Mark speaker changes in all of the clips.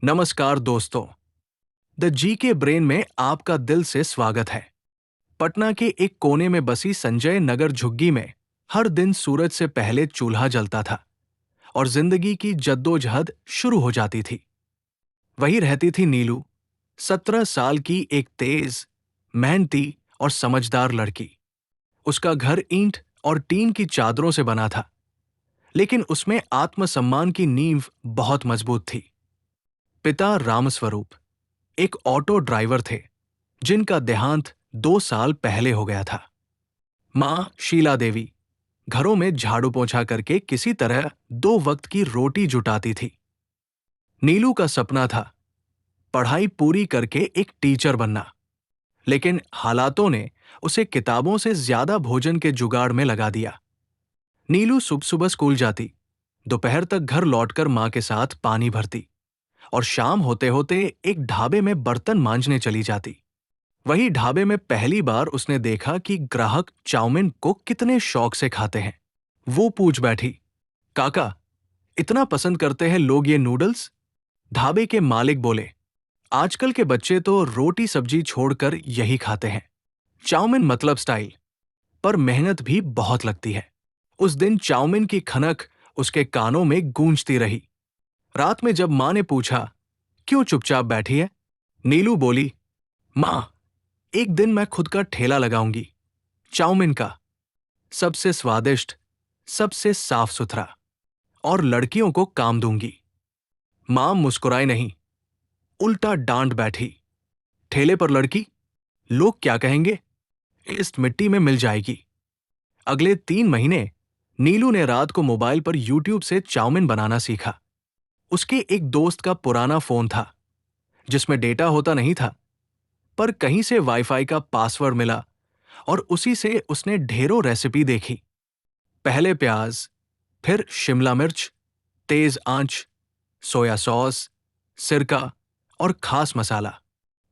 Speaker 1: नमस्कार दोस्तों। द जी के ब्रेन में आपका दिल से स्वागत है। पटना के एक कोने में बसी संजय नगर झुग्गी में हर दिन सूरज से पहले चूल्हा जलता था और जिंदगी की जद्दोजहद शुरू हो जाती थी। वही रहती थी नीलू, 17 साल की एक तेज, मेहनती और समझदार लड़की। उसका घर ईंट और टीन की चादरों से बना था, लेकिन उसमें आत्मसम्मान की नींव बहुत मजबूत थी। पिता रामस्वरूप एक ऑटो ड्राइवर थे, जिनका देहांत 2 साल पहले हो गया था। मां शीला देवी घरों में झाड़ू पोंछा करके किसी तरह 2 वक्त की रोटी जुटाती थी। नीलू का सपना था पढ़ाई पूरी करके एक टीचर बनना, लेकिन हालातों ने उसे किताबों से ज्यादा भोजन के जुगाड़ में लगा दिया। नीलू सुबह सुबह स्कूल जाती, दोपहर तक घर लौटकर मां के साथ पानी भरती और शाम होते होते एक ढाबे में बर्तन मांजने चली जाती। वही ढाबे में पहली बार उसने देखा कि ग्राहक चाउमीन को कितने शौक से खाते हैं। वो पूछ बैठी, काका, इतना पसंद करते हैं लोग ये नूडल्स? ढाबे के मालिक बोले, आजकल के बच्चे तो रोटी सब्जी छोड़कर यही खाते हैं। चाउमीन मतलब स्टाइल, पर मेहनत भी बहुत लगती है। उस दिन चाउमीन की खनक उसके कानों में गूंजती रही। रात में जब मां ने पूछा, क्यों चुपचाप बैठी है? नीलू बोली, मां, एक दिन मैं खुद का ठेला लगाऊंगी, चाउमीन का, सबसे स्वादिष्ट, सबसे साफ सुथरा, और लड़कियों को काम दूंगी। मां मुस्कुराई नहीं, उल्टा डांट बैठी, ठेले पर लड़की? लोग क्या कहेंगे? इस मिट्टी में मिल जाएगी। अगले 3 महीने नीलू ने रात को मोबाइल पर यूट्यूब से चाउमीन बनाना सीखा। उसके एक दोस्त का पुराना फोन था, जिसमें डेटा होता नहीं था, पर कहीं से वाईफाई का पासवर्ड मिला और उसी से उसने ढेरों रेसिपी देखी। पहले प्याज, फिर शिमला मिर्च, तेज आंच, सोया सॉस, सिरका और खास मसाला।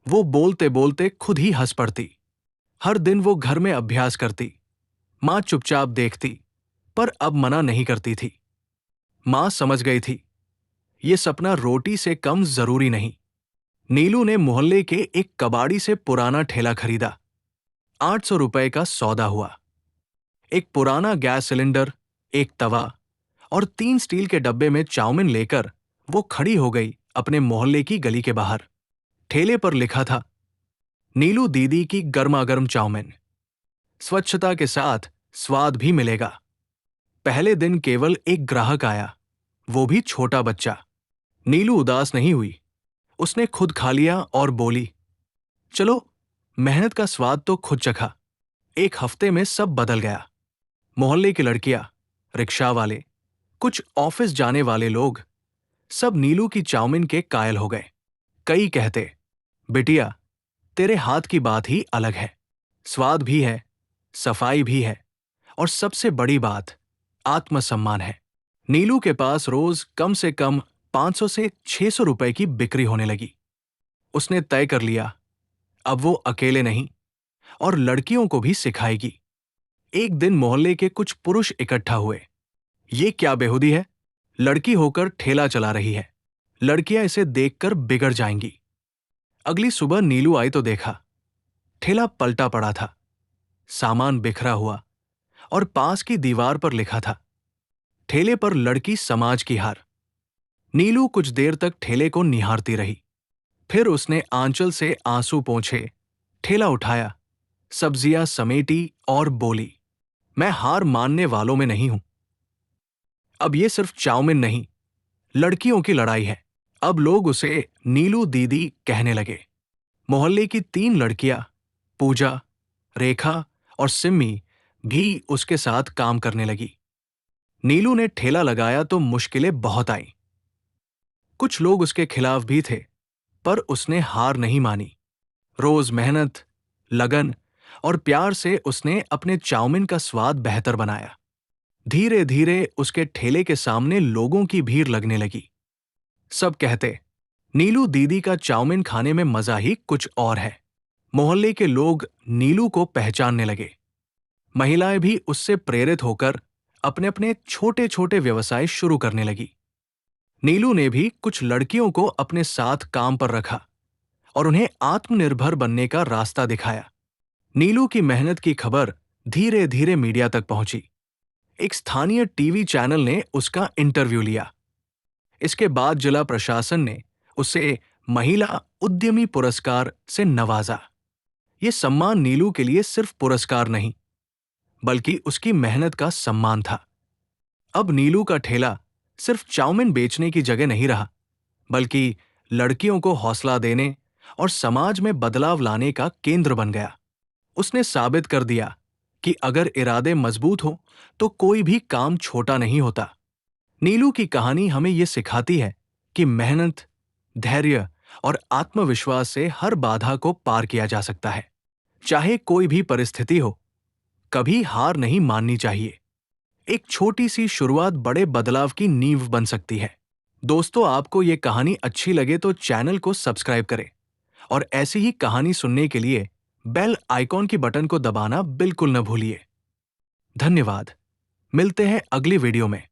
Speaker 1: वो बोलते बोलते खुद ही हंस पड़ती। हर दिन वो घर में अभ्यास करती। मां चुपचाप देखती, पर अब मना नहीं करती थी। मां समझ गई थी, ये सपना रोटी से कम जरूरी नहीं। नीलू ने मोहल्ले के एक कबाड़ी से पुराना ठेला खरीदा। 800 रुपए का सौदा हुआ। एक पुराना गैस सिलेंडर, एक तवा और 3 स्टील के डब्बे में चाउमीन लेकर वो खड़ी हो गई अपने मोहल्ले की गली के बाहर। ठेले पर लिखा था, नीलू दीदी की गर्मागर्म चाउमीन, स्वच्छता के साथ स्वाद भी मिलेगा। पहले दिन केवल एक ग्राहक आया, वो भी छोटा बच्चा। नीलू उदास नहीं हुई। उसने खुद खा लिया और बोली, चलो, मेहनत का स्वाद तो खुद चखा। एक हफ्ते में सब बदल गया। मोहल्ले की लड़कियां, रिक्शा वाले, कुछ ऑफिस जाने वाले लोग, सब नीलू की चाउमीन के कायल हो गए। कई कहते, बिटिया, तेरे हाथ की बात ही अलग है। स्वाद भी है, सफाई भी है, और सबसे बड़ी बात, आत्मसम्मान है। नीलू के पास रोज कम से कम 500 से 600 रुपए की बिक्री होने लगी। उसने तय कर लिया, अब वो अकेले नहीं, और लड़कियों को भी सिखाएगी। एक दिन मोहल्ले के कुछ पुरुष इकट्ठा हुए। ये क्या बेहुदी है? लड़की होकर ठेला चला रही है। लड़कियां इसे देखकर बिगड़ जाएंगी। अगली सुबह नीलू आई तो देखा, ठेला पलटा पड़ा था, सामान बिखरा हुआ, और पास की दीवार पर लिखा था, ठेले पर लड़की समाज की हार। नीलू कुछ देर तक ठेले को निहारती रही। फिर उसने आंचल से आंसू पोंछे, ठेला उठाया, सब्जियां समेटी और बोली, मैं हार मानने वालों में नहीं हूं। अब ये सिर्फ चाउमीन नहीं, लड़कियों की लड़ाई है। अब लोग उसे नीलू दीदी कहने लगे। मोहल्ले की 3 लड़कियां, पूजा, रेखा और सिम्मी, भी उसके साथ काम करने लगी। नीलू ने ठेला लगाया तो मुश्किलें बहुत आईं। कुछ लोग उसके खिलाफ भी थे, पर उसने हार नहीं मानी। रोज मेहनत, लगन और प्यार से उसने अपने चाउमीन का स्वाद बेहतर बनाया। धीरे धीरे उसके ठेले के सामने लोगों की भीड़ लगने लगी। सब कहते, नीलू दीदी का चाउमीन खाने में मजा ही कुछ और है। मोहल्ले के लोग नीलू को पहचानने लगे। महिलाएं भी उससे प्रेरित होकर अपने अपने छोटे छोटे व्यवसाय शुरू करने लगी। नीलू ने भी कुछ लड़कियों को अपने साथ काम पर रखा और उन्हें आत्मनिर्भर बनने का रास्ता दिखाया। नीलू की मेहनत की खबर धीरे धीरे मीडिया तक पहुंची। एक स्थानीय टीवी चैनल ने उसका इंटरव्यू लिया। इसके बाद जिला प्रशासन ने उसे महिला उद्यमी पुरस्कार से नवाजा। ये सम्मान नीलू के लिए सिर्फ पुरस्कार नहीं, बल्कि उसकी मेहनत का सम्मान था। अब नीलू का ठेला सिर्फ चाउमीन बेचने की जगह नहीं रहा, बल्कि लड़कियों को हौसला देने और समाज में बदलाव लाने का केंद्र बन गया। उसने साबित कर दिया कि अगर इरादे मजबूत हो तो कोई भी काम छोटा नहीं होता। नीलू की कहानी हमें यह सिखाती है कि मेहनत, धैर्य और आत्मविश्वास से हर बाधा को पार किया जा सकता है। चाहे कोई भी परिस्थिति हो, कभी हार नहीं माननी चाहिए। एक छोटी सी शुरुआत बड़े बदलाव की नींव बन सकती है। दोस्तों, आपको ये कहानी अच्छी लगे तो चैनल को सब्सक्राइब करें और ऐसी ही कहानी सुनने के लिए बेल आइकॉन की बटन को दबाना बिल्कुल न भूलिए। धन्यवाद। मिलते हैं अगली वीडियो में।